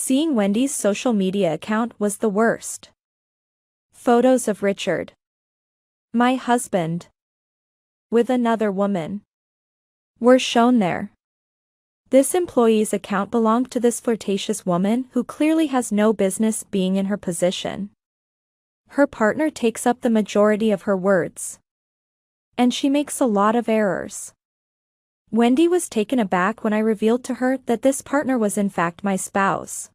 Seeing Wendy's social media account was the worst. Photos of Richard, my husband, with another woman, were shown there. This employee's account belonged to this flirtatious woman who clearly has no business being in her position. Her partner takes up the majority of her words, and she makes a lot of errors. Wendy was taken aback when I revealed to her that this partner was in fact my spouse.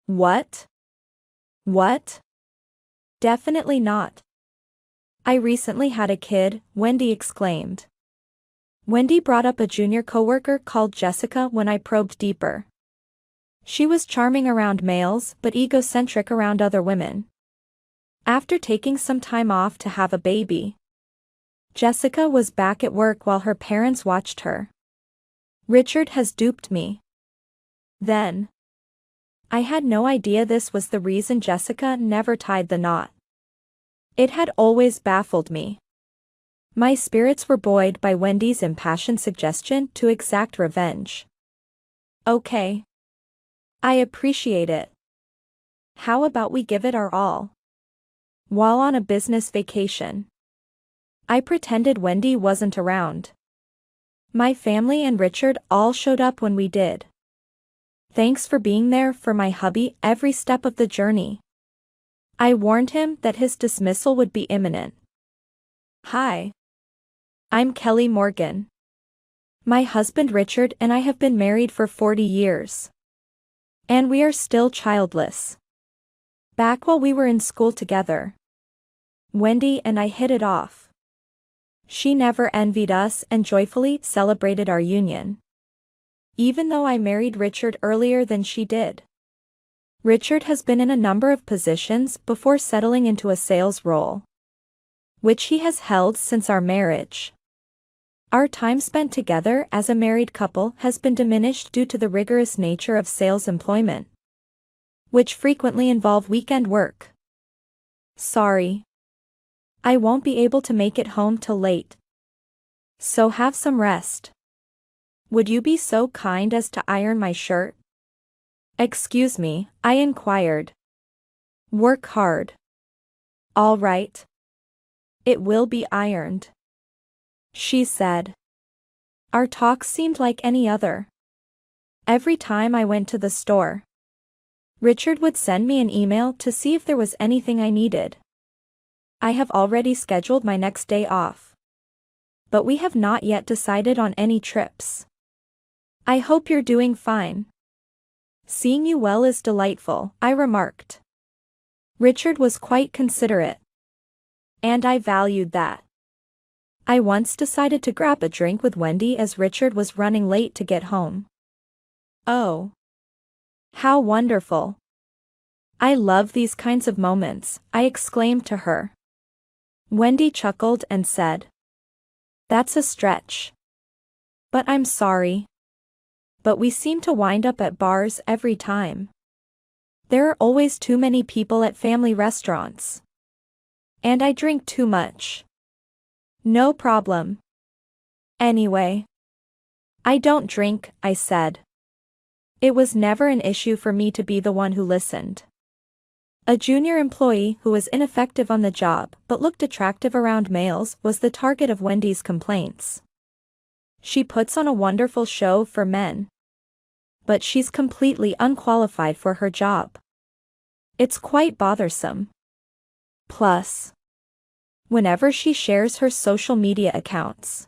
What? What? Definitely not. I recently had a kid, Wendy exclaimed. Wendy brought up a junior coworker called Jessica when I probed deeper. She was charming around males but egocentric around other women. After taking some time off to have a baby, Jessica was back at work while her parents watched her. Richard has duped me. Then, I had no idea this was the reason Jessica never tied the knot. It had always baffled me. My spirits were buoyed by Wendy's impassioned suggestion to exact revenge. Okay. I appreciate it. How about we give it our all? While on a business vacation, I pretended Wendy wasn't around. My family and Richard all showed up when we did. Thanks for being there for my hubby every step of the journey. I warned him that his dismissal would be imminent. Hi. I'm Kelly Morgan. My husband Richard and I have been married for 40 years. And we are still childless. Back while we were in school together, Wendy and I hit it off. She never envied us and joyfully celebrated our union. Even though I married Richard earlier than she did. Richard has been in a number of positions before settling into a sales role, which he has held since our marriage. Our time spent together as a married couple has been diminished due to the rigorous nature of sales employment, which frequently involve weekend work. Sorry. I won't be able to make it home till late. So have some rest. Would you be so kind as to iron my shirt? Excuse me, I inquired. Work hard. All right. It will be ironed, she said. Our talks seemed like any other. Every time I went to the store, Richard would send me an email to see if there was anything I needed. I have already scheduled my next day off, but we have not yet decided on any trips. I hope you're doing fine. Seeing you well is delightful, I remarked. Richard was quite considerate, and I valued that. I once decided to grab a drink with Wendy as Richard was running late to get home. Oh. How wonderful. I love these kinds of moments, I exclaimed to her. Wendy chuckled and said, That's a stretch. But I'm sorry. But we seem to wind up at bars every time. There are always too many people at family restaurants. And I drink too much. No problem. Anyway. I don't drink, I said. It was never an issue for me to be the one who listened. A junior employee who was ineffective on the job but looked attractive around males was the target of Wendy's complaints. She puts on a wonderful show for men, but she's completely unqualified for her job. It's quite bothersome. Plus, whenever she shares her social media accounts,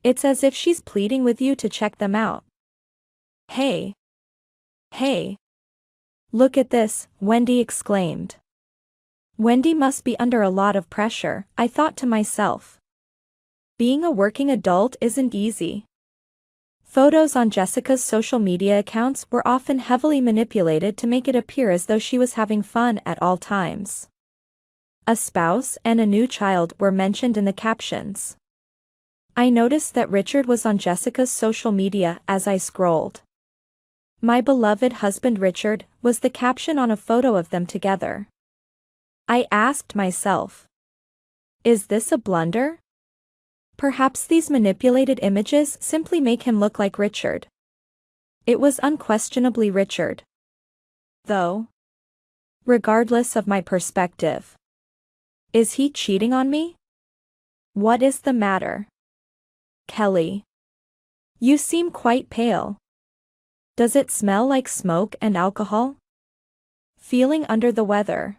it's as if she's pleading with you to check them out. Hey. Hey. Look at this, Wendy exclaimed. Wendy must be under a lot of pressure, I thought to myself. Being a working adult isn't easy. Photos on Jessica's social media accounts were often heavily manipulated to make it appear as though she was having fun at all times. A spouse and a new child were mentioned in the captions. I noticed that Richard was on Jessica's social media as I scrolled. My beloved husband Richard was the caption on a photo of them together. I asked myself, is this a blunder? Perhaps these manipulated images simply make him look like Richard. It was unquestionably Richard. though. Regardless of my perspective. Is he cheating on me? What is the matter? Kelly. You seem quite pale. Does it smell like smoke and alcohol? Feeling under the weather.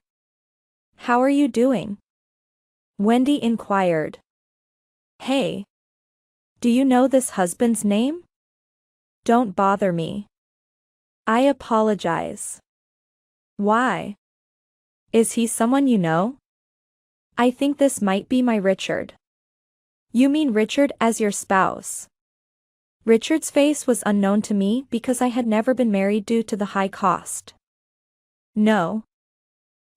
How are you doing? Wendy inquired. Hey. Do you know this husband's name? Don't bother me. I apologize. Why? Is he someone you know? I think this might be my Richard. You mean Richard as your spouse? Richard's face was unknown to me because I had never been married due to the high cost. No.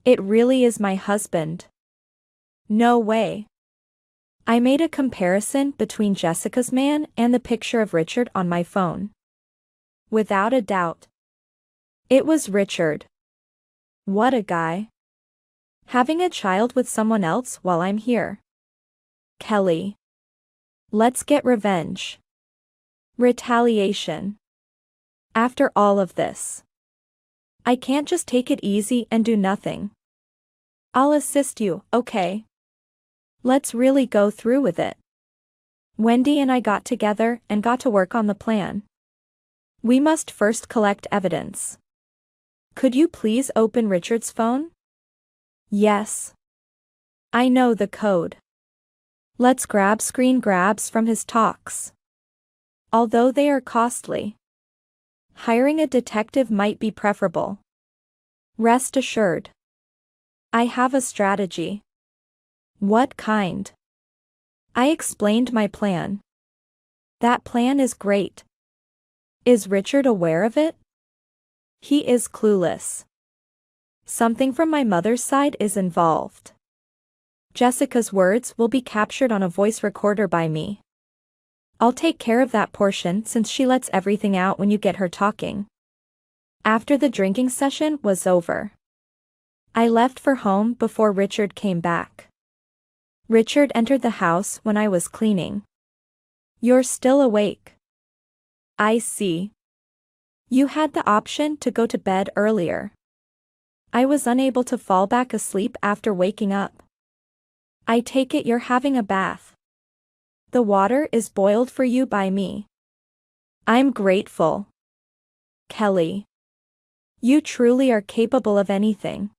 It really is my husband. No way. I made a comparison between Jessica's man and the picture of Richard on my phone. Without a doubt. It was Richard. What a guy. Having a child with someone else while I'm here. Kelly. Let's get revenge. Retaliation. After all of this. I can't just take it easy and do nothing. I'll assist you, okay? Let's really go through with it. Wendy and I got together and got to work on the plan. We must first collect evidence. Could you please open Richard's phone? Yes. I know the code. Let's grab screen grabs from his talks. Although they are costly. Hiring a detective might be preferable. Rest assured. I have a strategy. What kind? I explained my plan. That plan is great. Is Richard aware of it? He is clueless. Something from my mother's side is involved. Jessica's words will be captured on a voice recorder by me. I'll take care of that portion since she lets everything out when you get her talking. After the drinking session was over, I left for home before Richard came back. Richard entered the house when I was cleaning. You're still awake. I see. You had the option to go to bed earlier. I was unable to fall back asleep after waking up. I take it you're having a bath. The water is boiled for you by me. I'm grateful. Kelly. You truly are capable of anything.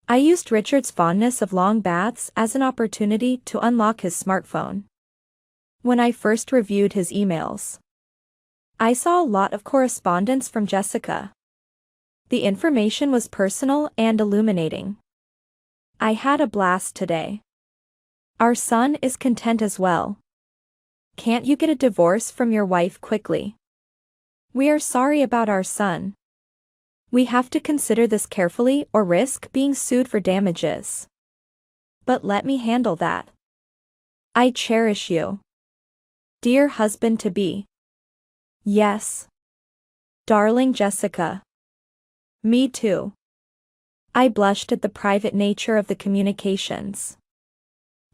I used Richard's fondness of long baths as an opportunity to unlock his smartphone. When I first reviewed his emails, I saw a lot of correspondence from Jessica. The information was personal and illuminating. I had a blast today. Our son is content as well. Can't you get a divorce from your wife quickly? We are sorry about our son. We have to consider this carefully or risk being sued for damages. But let me handle that. I cherish you. Dear husband-to-be. Yes. Darling Jessica. Me too. I blushed at the private nature of the communications.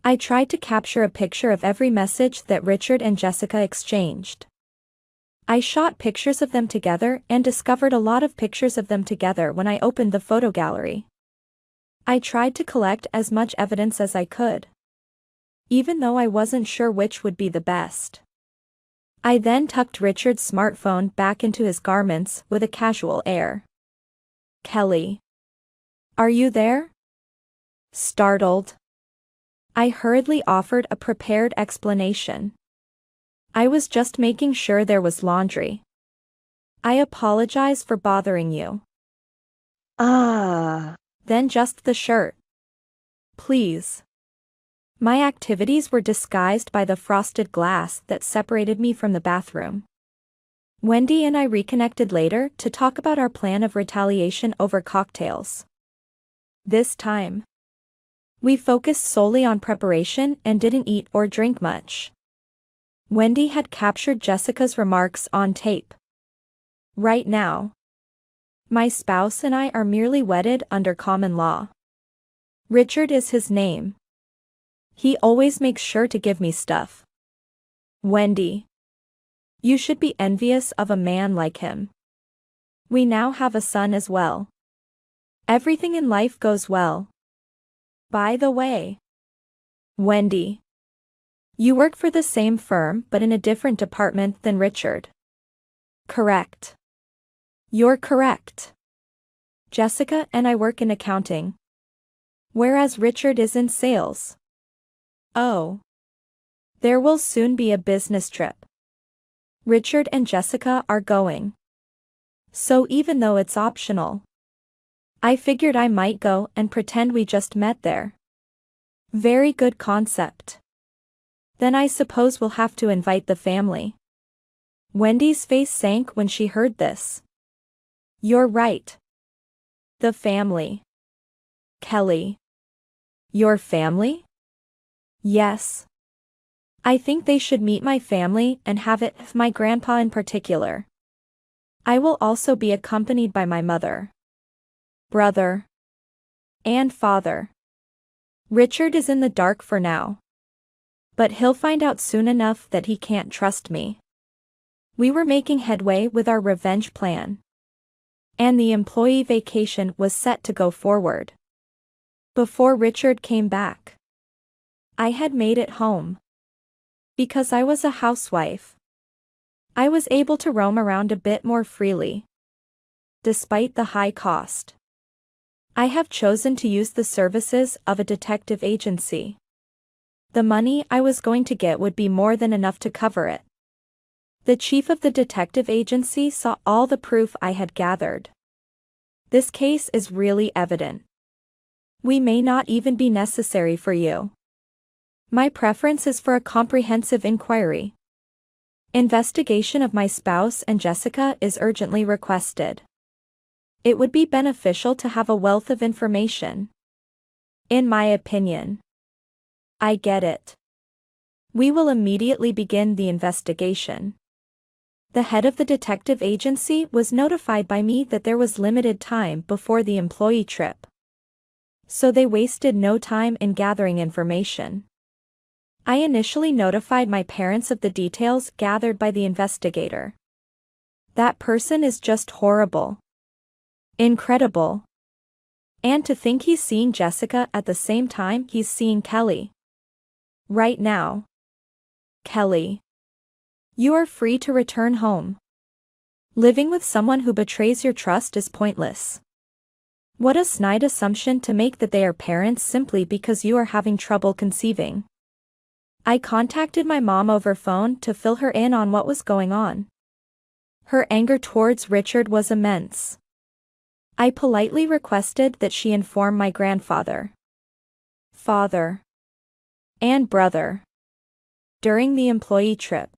I tried to capture a picture of every message that Richard and Jessica exchanged. I shot pictures of them together and discovered a lot of pictures of them together when I opened the photo gallery. I tried to collect as much evidence as I could, even though I wasn't sure which would be the best. I then tucked Richard's smartphone back into his garments with a casual air. Kelly. Are you there? Startled, I hurriedly offered a prepared explanation. I was just making sure there was laundry. I apologize for bothering you. Then just the shirt. Please. My activities were disguised by the frosted glass that separated me from the bathroom. Wendy and I reconnected later to talk about our plan of retaliation over cocktails. This time, we focused solely on preparation and didn't eat or drink much. Wendy had captured Jessica's remarks on tape. Right now, my spouse and I are merely wedded under common law. Richard is his name. He always makes sure to give me stuff. Wendy. You should be envious of a man like him. We now have a son as well. Everything in life goes well. By the way, Wendy, you work for the same firm but in a different department than Richard. Correct. You're correct. Jessica and I work in accounting, whereas Richard is in sales. Oh. There will soon be a business trip. Richard and Jessica are going. So even though it's optional, I figured I might go and pretend we just met there. Very good concept. Then I suppose we'll have to invite the family. Wendy's face sank when she heard this. You're right. The family. Kelly. Your family? Yes. I think they should meet my family and have it with my grandpa in particular. I will also be accompanied by my mother, brother, and father. Richard is in the dark for now, but he'll find out soon enough that he can't trust me. We were making headway with our revenge plan, and the employee vacation was set to go forward. Before Richard came back, I had made it home. Because I was a housewife, I was able to roam around a bit more freely. Despite the high cost, I have chosen to use the services of a detective agency. The money I was going to get would be more than enough to cover it. The chief of the detective agency saw all the proof I had gathered. This case is really evident. We may not even be necessary for you. My preference is for a comprehensive inquiry. Investigation of my spouse and Jessica is urgently requested. It would be beneficial to have a wealth of information. In my opinion. I get it. We will immediately begin the investigation. The head of the detective agency was notified by me that there was limited time before the employee trip. So they wasted no time in gathering information. I initially notified my parents of the details gathered by the investigator. That person is just horrible. Incredible. And to think he's seeing Jessica at the same time he's seeing Kelly. Right now. Kelly. You are free to return home. Living with someone who betrays your trust is pointless. What a snide assumption to make that they are parents simply because you are having trouble conceiving. I contacted my mom over phone to fill her in on what was going on. Her anger towards Richard was immense. I politely requested that she inform my grandfather, father, and brother. During the employee trip,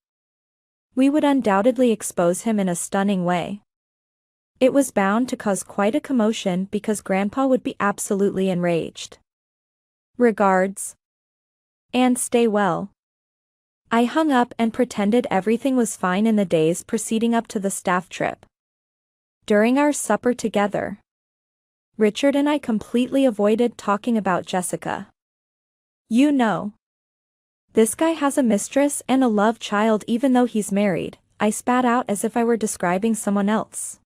we would undoubtedly expose him in a stunning way. It was bound to cause quite a commotion because Grandpa would be absolutely enraged. Regards. And stay well. I hung up and pretended everything was fine in the days preceding up to the staff trip. During our supper together, Richard and I completely avoided talking about Jessica. You know. This guy has a mistress and a love child even though he's married, I spat out as if I were describing someone else.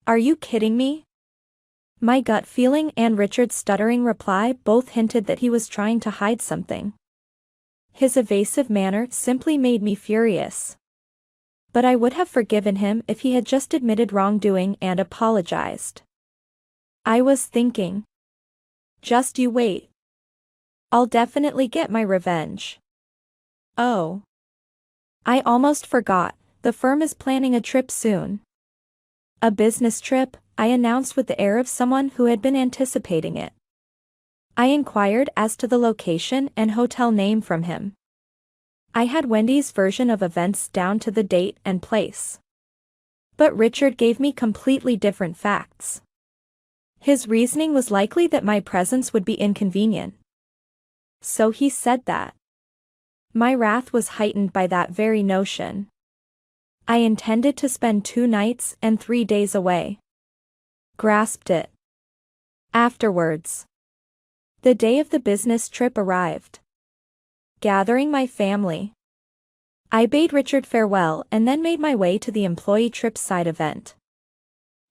Are you kidding me? My gut feeling and Richard's stuttering reply both hinted that he was trying to hide something. His evasive manner simply made me furious. But I would have forgiven him if he had just admitted wrongdoing and apologized. I was thinking. Just you wait. I'll definitely get my revenge. Oh. I almost forgot, the firm is planning a trip soon. A business trip, I announced with the air of someone who had been anticipating it. I inquired as to the location and hotel name from him. I had Wendy's version of events down to the date and place. But Richard gave me completely different facts. His reasoning was likely that my presence would be inconvenient. So he said that. My wrath was heightened by that very notion. I intended to spend 2 nights and 3 days away. Grasped it. Afterwards. The day of the business trip arrived. Gathering my family, I bade Richard farewell and then made my way to the employee trip side event.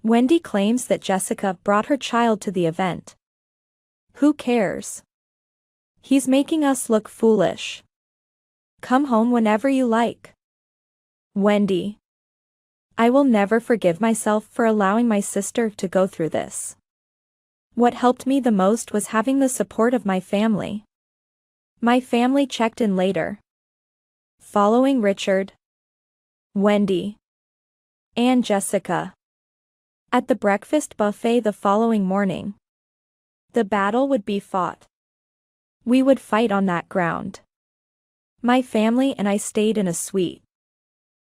Wendy claims that Jessica brought her child to the event. Who cares? He's making us look foolish. Come home whenever you like. Wendy. I will never forgive myself for allowing my sister to go through this. What helped me the most was having the support of my family. My family checked in later. Following Richard, Wendy, and Jessica at the breakfast buffet the following morning. The battle would be fought. We would fight on that ground. My family and I stayed in a suite.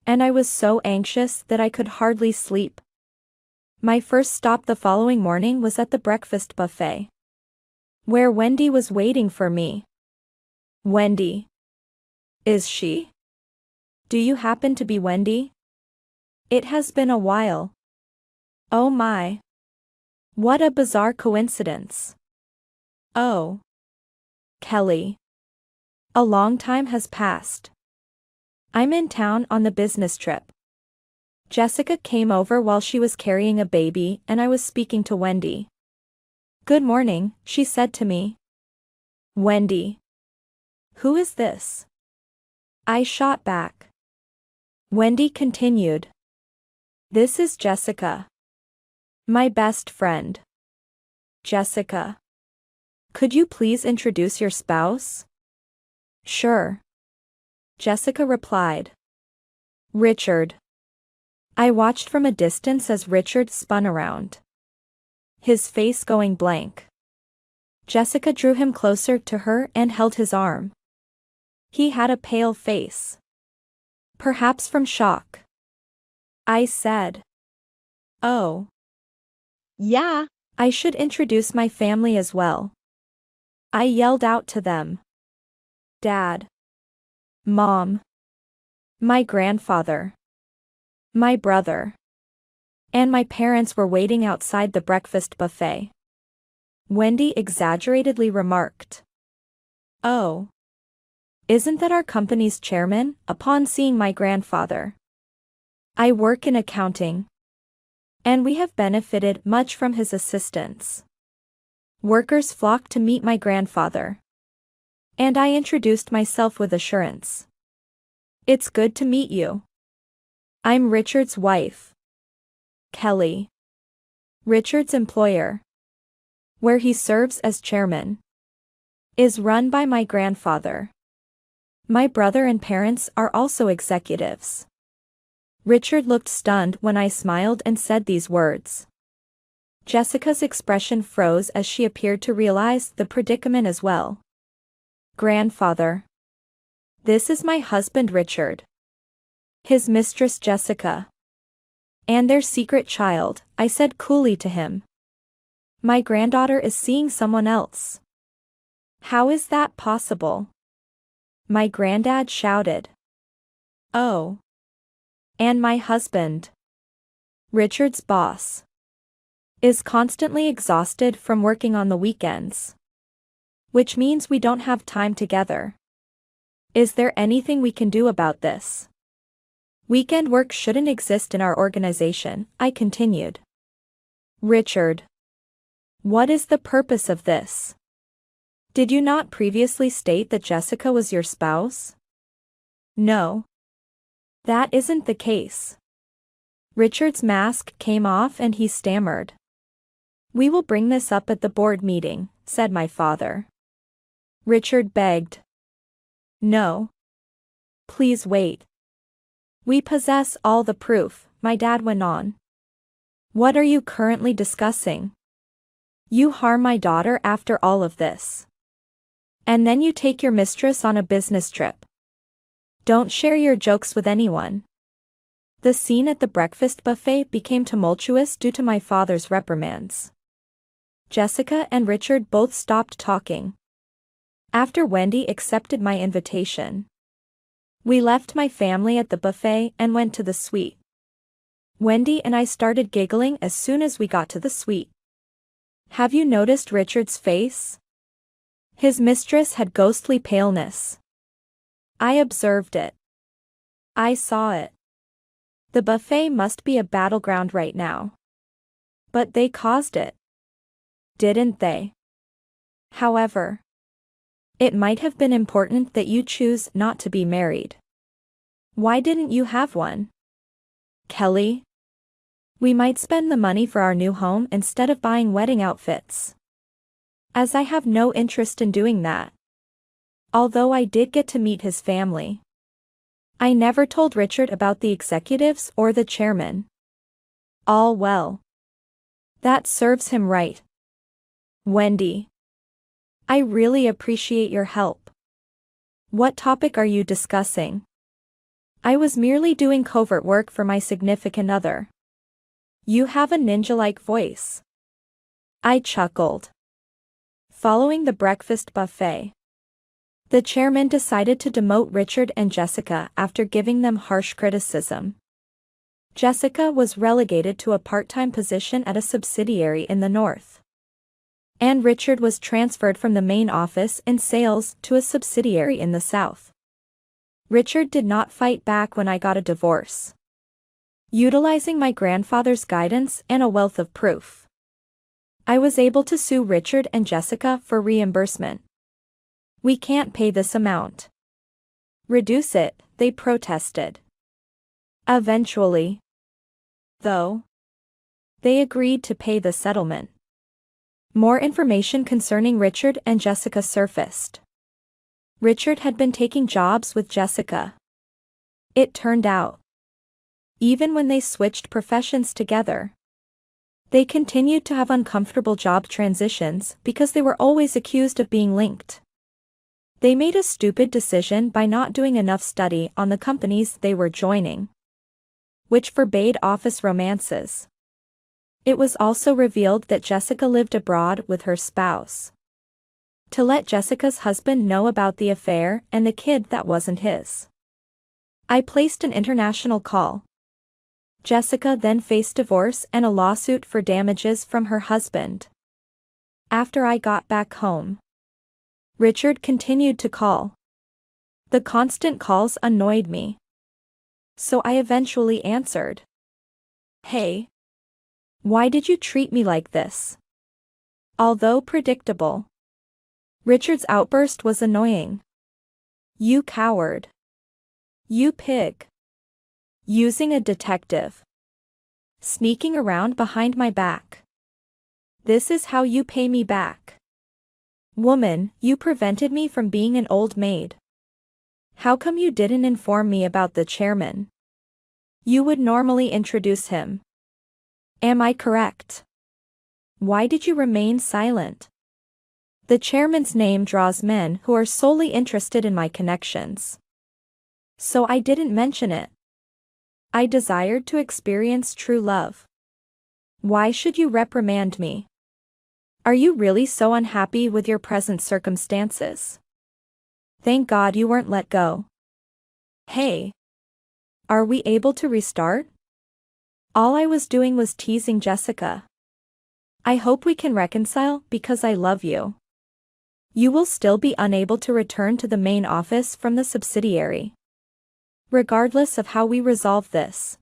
And I was so anxious that I could hardly sleep. My first stop the following morning was at the breakfast buffet, where Wendy was waiting for me. Wendy. Is she? Do you happen to be Wendy? It has been a while. Oh my. What a bizarre coincidence. Oh. Kelly. A long time has passed. I'm in town on the business trip. Jessica came over while she was carrying a baby and I was speaking to Wendy. Good morning, she said to me. Wendy. Who is this? I shot back. Wendy continued. This is Jessica. My best friend. Jessica. Could you please introduce your spouse? Sure. Jessica replied. Richard. I watched from a distance as Richard spun around, his face going blank. Jessica drew him closer to her and held his arm. He had a pale face. Perhaps from shock. I said. Oh. Yeah, I should introduce my family as well. I yelled out to them. Dad. Mom. My grandfather. My brother. And my parents were waiting outside the breakfast buffet. Wendy exaggeratedly remarked. Oh. Isn't that our company's chairman? Upon seeing my grandfather. I work in accounting. And we have benefited much from his assistance. Workers flocked to meet my grandfather. And I introduced myself with assurance. It's good to meet you. I'm Richard's wife. Kelly. Richard's employer, where he serves as chairman, is run by my grandfather. My brother and parents are also executives. Richard looked stunned when I smiled and said these words. Jessica's expression froze as she appeared to realize the predicament as well. Grandfather. This is my husband Richard. His mistress Jessica. And their secret child, I said coolly to him. My granddaughter is seeing someone else. How is that possible? My granddad shouted. Oh. And my husband, Richard's boss, is constantly exhausted from working on the weekends. Which means we don't have time together. Is there anything we can do about this? Weekend work shouldn't exist in our organization, I continued. Richard. What is the purpose of this? Did you not previously state that Jessica was your spouse? No. That isn't the case. Richard's mask came off and he stammered. We will bring this up at the board meeting, said my father. Richard begged. No. Please wait. We possess all the proof, my dad went on. What are you currently discussing? You harm my daughter after all of this. And then you take your mistress on a business trip. Don't share your jokes with anyone. The scene at the breakfast buffet became tumultuous due to my father's reprimands. Jessica and Richard both stopped talking. After Wendy accepted my invitation, we left my family at the buffet and went to the suite. Wendy and I started giggling as soon as we got to the suite. Have you noticed Richard's face? His mistress had ghostly paleness. I observed it. I saw it. The buffet must be a battleground right now. But they caused it, didn't they? However, it might have been important that you choose not to be married. Why didn't you have one? Kelly? We might spend the money for our new home instead of buying wedding outfits. As I have no interest in doing that. Although I did get to meet his family. I never told Richard about the executives or the chairman. All well. That serves him right. Wendy. I really appreciate your help. What topic are you discussing? I was merely doing covert work for my significant other. You have a ninja-like voice. I chuckled. Following the breakfast buffet, the chairman decided to demote Richard and Jessica after giving them harsh criticism. Jessica was relegated to a part-time position at a subsidiary in the north. And Richard was transferred from the main office in sales to a subsidiary in the south. Richard did not fight back when I got a divorce. Utilizing my grandfather's guidance and a wealth of proof, I was able to sue Richard and Jessica for reimbursement. We can't pay this amount. Reduce it, they protested. Eventually, though, they agreed to pay the settlement. More information concerning Richard and Jessica surfaced. Richard had been taking jobs with Jessica. It turned out, even when they switched professions together, they continued to have uncomfortable job transitions because they were always accused of being linked. They made a stupid decision by not doing enough study on the companies they were joining, which forbade office romances. It was also revealed that Jessica lived abroad with her spouse. To let Jessica's husband know about the affair and the kid that wasn't his. I placed an international call. Jessica then faced divorce and a lawsuit for damages from her husband. After I got back home, Richard continued to call. The constant calls annoyed me. So I eventually answered. Hey. Why did you treat me like this? Although predictable, Richard's outburst was annoying. You coward. You pig. Using a detective. Sneaking around behind my back. This is how you pay me back. Woman, you prevented me from being an old maid. How come you didn't inform me about the chairman? You would normally introduce him. Am I correct? Why did you remain silent? The chairman's name draws men who are solely interested in my connections. So I didn't mention it. I desired to experience true love. Why should you reprimand me? Are you really so unhappy with your present circumstances? Thank God you weren't let go. Hey. Are we able to restart? All I was doing was teasing Jessica. I hope we can reconcile because I love you. You will still be unable to return to the main office from the subsidiary. Regardless of how we resolve this.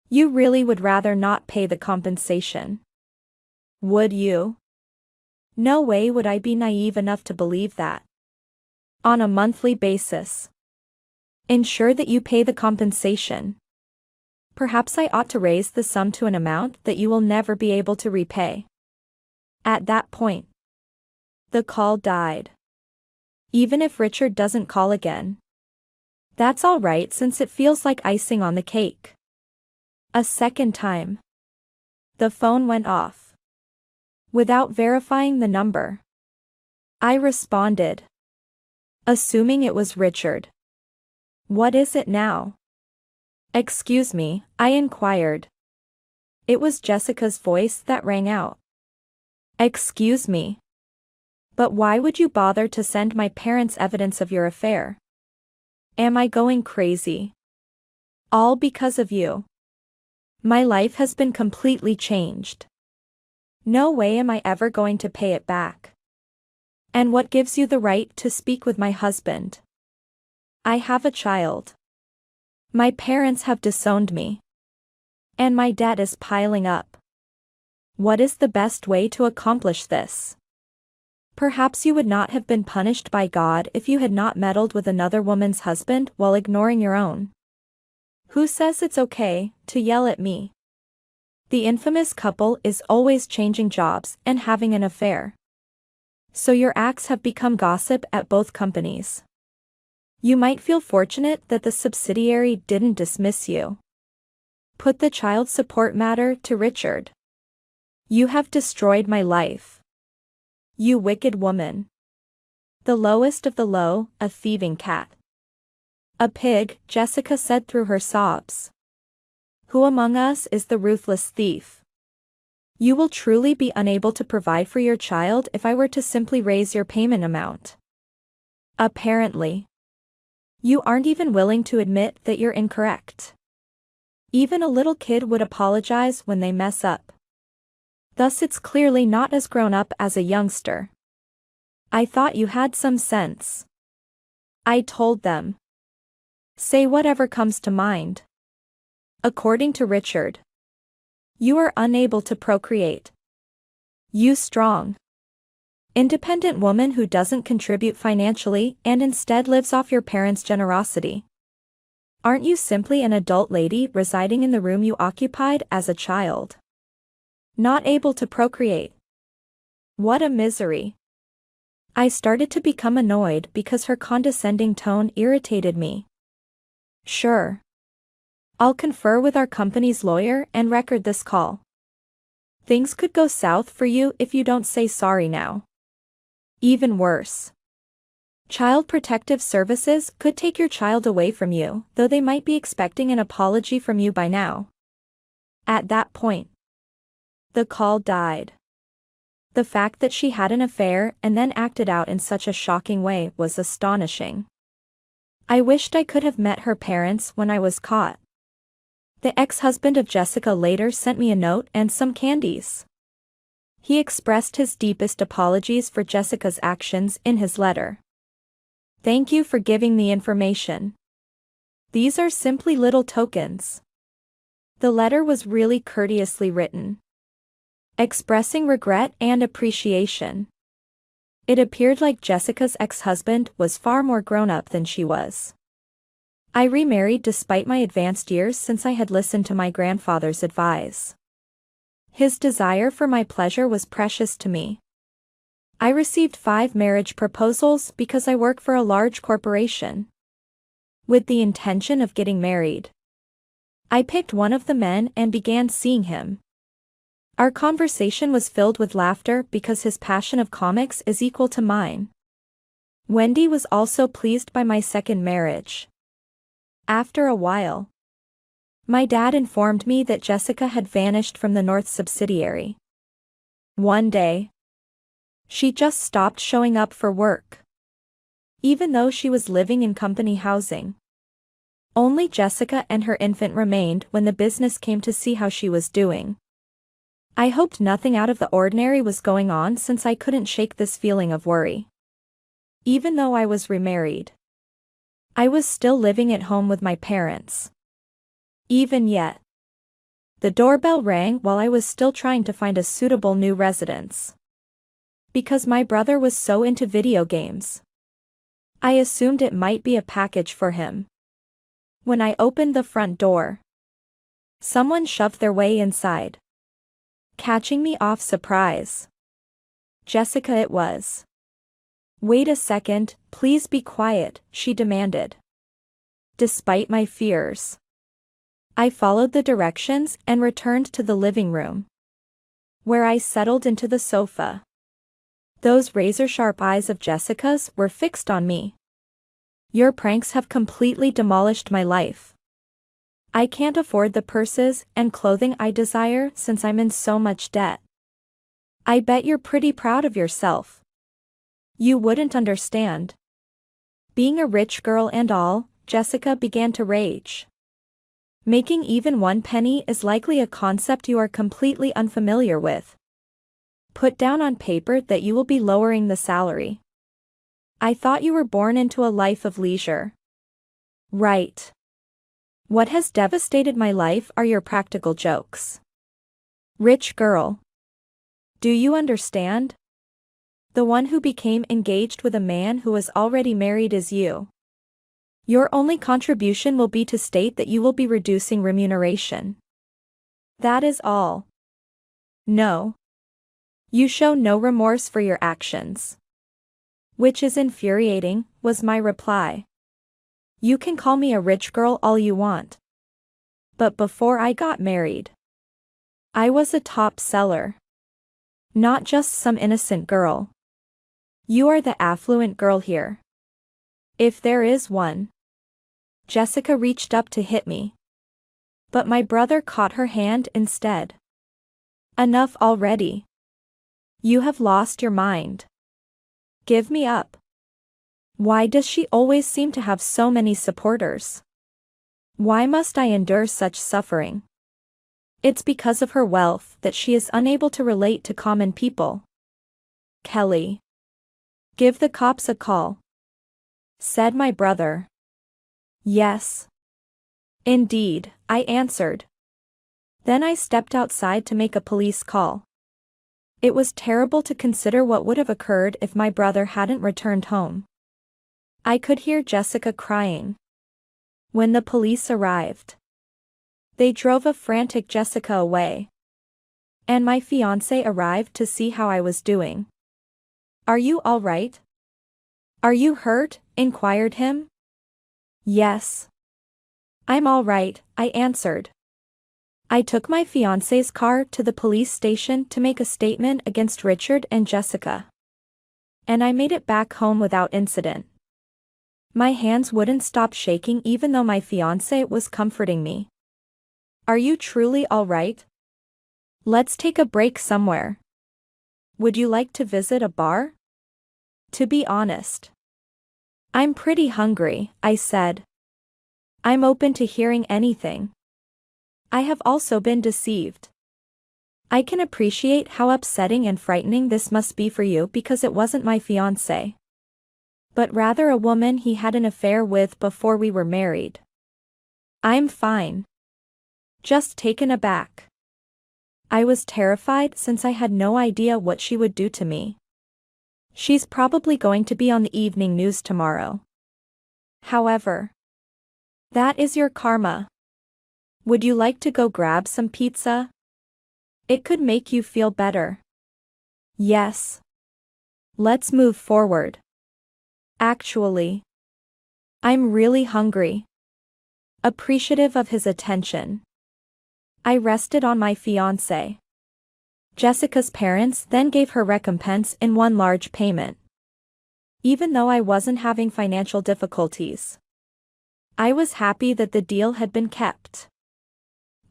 You really would rather not pay the compensation. Would you? No way would I be naive enough to believe that. On a monthly basis. Ensure that you pay the compensation. Perhaps I ought to raise the sum to an amount that you will never be able to repay. At that point, the call died. Even if Richard doesn't call again. That's all right since it feels like icing on the cake. A second time. The phone went off. Without verifying the number. I responded. Assuming it was Richard. What is it now? Excuse me, I inquired. It was Jessica's voice that rang out. Excuse me. But why would you bother to send my parents evidence of your affair? Am I going crazy? All because of you. My life has been completely changed. No way am I ever going to pay it back. And what gives you the right to speak with my husband? I have a child. My parents have disowned me. And my debt is piling up. What is the best way to accomplish this? Perhaps you would not have been punished by God if you had not meddled with another woman's husband while ignoring your own. Who says it's okay to yell at me? The infamous couple is always changing jobs and having an affair. So your acts have become gossip at both companies. You might feel fortunate that the subsidiary didn't dismiss you. Put the child support matter to Richard. You have destroyed my life. You wicked woman. The lowest of the low, a thieving cat. A pig, Jessica said through her sobs. Who among us is the ruthless thief? You will truly be unable to provide for your child if I were to simply raise your payment amount. Apparently. You aren't even willing to admit that you're incorrect. Even a little kid would apologize when they mess up. Thus it's clearly not as grown up as a youngster. I thought you had some sense. I told them. Say whatever comes to mind. According to Richard, you are unable to procreate. You strong, independent woman who doesn't contribute financially and instead lives off your parents' generosity. Aren't you simply an adult lady residing in the room you occupied as a child? Not able to procreate. What a misery. I started to become annoyed because her condescending tone irritated me. Sure. I'll confer with our company's lawyer and record this call. Things could go south for you if you don't say sorry now. Even worse. Child Protective Services could take your child away from you, though they might be expecting an apology from you by now. At that point, the call died. The fact that she had an affair and then acted out in such a shocking way was astonishing. I wished I could have met her parents when I was caught. The ex-husband of Jessica later sent me a note and some candies. He expressed his deepest apologies for Jessica's actions in his letter. Thank you for giving the information. These are simply little tokens. The letter was really courteously written, expressing regret and appreciation. It appeared like Jessica's ex-husband was far more grown-up than she was. I remarried despite my advanced years since I had listened to my grandfather's advice. His desire for my pleasure was precious to me. I received 5 marriage proposals because I work for a large corporation. With the intention of getting married, I picked one of the men and began seeing him. Our conversation was filled with laughter because his passion of comics is equal to mine. Wendy was also pleased by my second marriage. After a while, my dad informed me that Jessica had vanished from the North subsidiary. One day, she just stopped showing up for work. Even though she was living in company housing. Only Jessica and her infant remained when the business came to see how she was doing. I hoped nothing out of the ordinary was going on since I couldn't shake this feeling of worry. Even though I was remarried, I was still living at home with my parents. Even yet, the doorbell rang while I was still trying to find a suitable new residence. Because my brother was so into video games, I assumed it might be a package for him. When I opened the front door, someone shoved their way inside, catching me off surprise. Jessica it was. Wait a second, please be quiet, she demanded. Despite my fears, I followed the directions and returned to the living room, where I settled into the sofa. Those razor-sharp eyes of Jessica's were fixed on me. Your pranks have completely demolished my life. I can't afford the purses and clothing I desire since I'm in so much debt. I bet you're pretty proud of yourself. You wouldn't understand. Being a rich girl and all, Jessica began to rage. Making even 1 penny is likely a concept you are completely unfamiliar with. Put down on paper that you will be lowering the salary. I thought you were born into a life of leisure. Right. What has devastated my life are your practical jokes. Rich girl. Do you understand? The one who became engaged with a man who was already married is you. Your only contribution will be to state that you will be reducing remuneration. That is all. No. You show no remorse for your actions. Which is infuriating, was my reply. You can call me a rich girl all you want. But before I got married, I was a top seller. Not just some innocent girl. You are the affluent girl here. If there is one. Jessica reached up to hit me. But my brother caught her hand instead. Enough already. You have lost your mind. Give me up. Why does she always seem to have so many supporters? Why must I endure such suffering? It's because of her wealth that she is unable to relate to common people. Kelly. Give the cops a call, said my brother. Yes. Indeed, I answered. Then I stepped outside to make a police call. It was terrible to consider what would have occurred if my brother hadn't returned home. I could hear Jessica crying. When the police arrived, they drove a frantic Jessica away. And my fiancé arrived to see how I was doing. Are you all right? Are you hurt? Inquired him. Yes. I'm all right, I answered. I took my fiancé's car to the police station to make a statement against Richard and Jessica. And I made it back home without incident. My hands wouldn't stop shaking even though my fiancé was comforting me. Are you truly all right? Let's take a break somewhere. Would you like to visit a bar? To be honest, I'm pretty hungry, I said. I'm open to hearing anything. I have also been deceived. I can appreciate how upsetting and frightening this must be for you because it wasn't my fiancé, but rather a woman he had an affair with before we were married. I'm fine. Just taken aback. I was terrified since I had no idea what she would do to me. She's probably going to be on the evening news tomorrow. However, that is your karma. Would you like to go grab some pizza? It could make you feel better. Yes. Let's move forward. Actually, I'm really hungry. Appreciative of his attention, I rested on my fiancé. Jessica's parents then gave her recompense in one large payment. Even though I wasn't having financial difficulties, I was happy that the deal had been kept.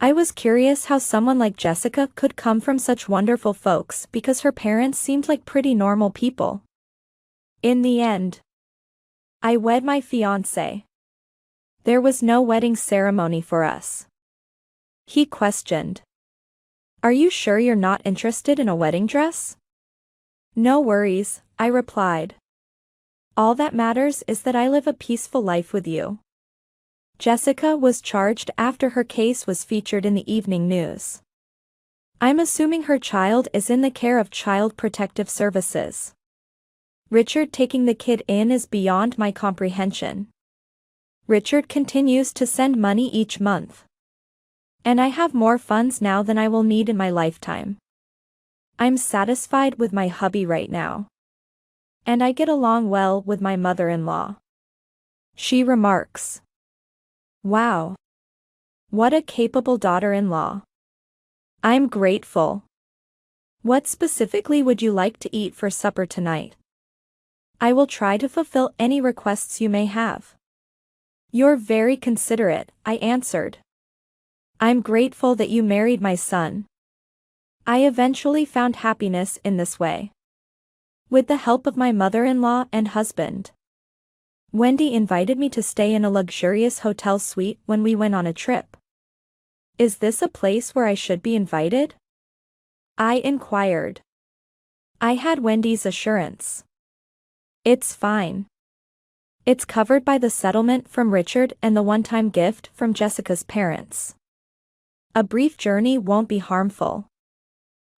I was curious how someone like Jessica could come from such wonderful folks because her parents seemed like pretty normal people. In the end, I wed my fiancé. There was no wedding ceremony for us. He questioned. Are you sure you're not interested in a wedding dress? No worries, I replied. All that matters is that I live a peaceful life with you. Jessica was charged after her case was featured in the evening news. I'm assuming her child is in the care of Child Protective Services. Richard taking the kid in is beyond my comprehension. Richard continues to send money each month. And I have more funds now than I will need in my lifetime. I'm satisfied with my hubby right now. And I get along well with my mother-in-law. She remarks. Wow. What a capable daughter-in-law. I'm grateful. What specifically would you like to eat for supper tonight? I will try to fulfill any requests you may have. You're very considerate, I answered. I'm grateful that you married my son. I eventually found happiness in this way. With the help of my mother-in-law and husband. Wendy invited me to stay in a luxurious hotel suite when we went on a trip. Is this a place where I should be invited? I inquired. I had Wendy's assurance. It's fine. It's covered by the settlement from Richard and the one-time gift from Jessica's parents. A brief journey won't be harmful.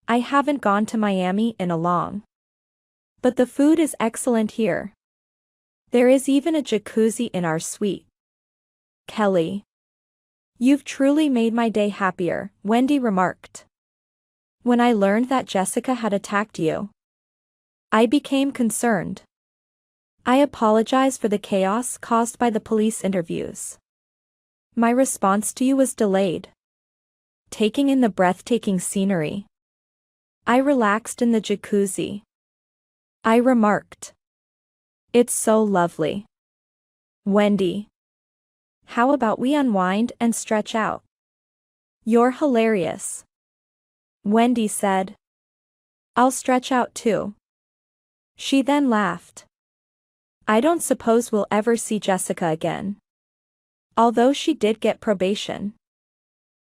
I haven't gone to Miami in a long. But the food is excellent here. There is even a jacuzzi in our suite. Kelly. You've truly made my day happier, Wendy remarked. When I learned that Jessica had attacked you, I became concerned. I apologize for the chaos caused by the police interviews. My response to you was delayed. Taking in the breathtaking scenery, I relaxed in the jacuzzi. I remarked. It's so lovely. Wendy. How about we unwind and stretch out? You're hilarious. Wendy said. I'll stretch out too. She then laughed. I don't suppose we'll ever see Jessica again. Although she did get probation.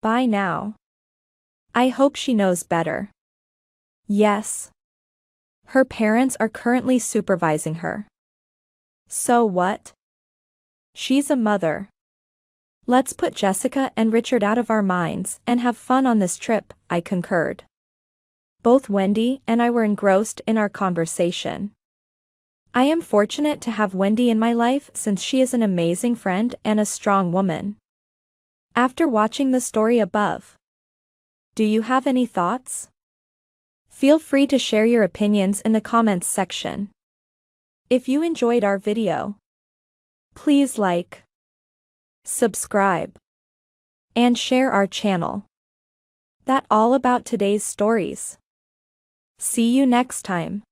By now. I hope she knows better. Yes. Her parents are currently supervising her. So what? She's a mother. Let's put Jessica and Richard out of our minds and have fun on this trip, I concurred. Both Wendy and I were engrossed in our conversation. I am fortunate to have Wendy in my life since she is an amazing friend and a strong woman. After watching the story above, do you have any thoughts? Feel free to share your opinions in the comments section. If you enjoyed our video, please like, subscribe, and share our channel. That's all about today's stories. See you next time.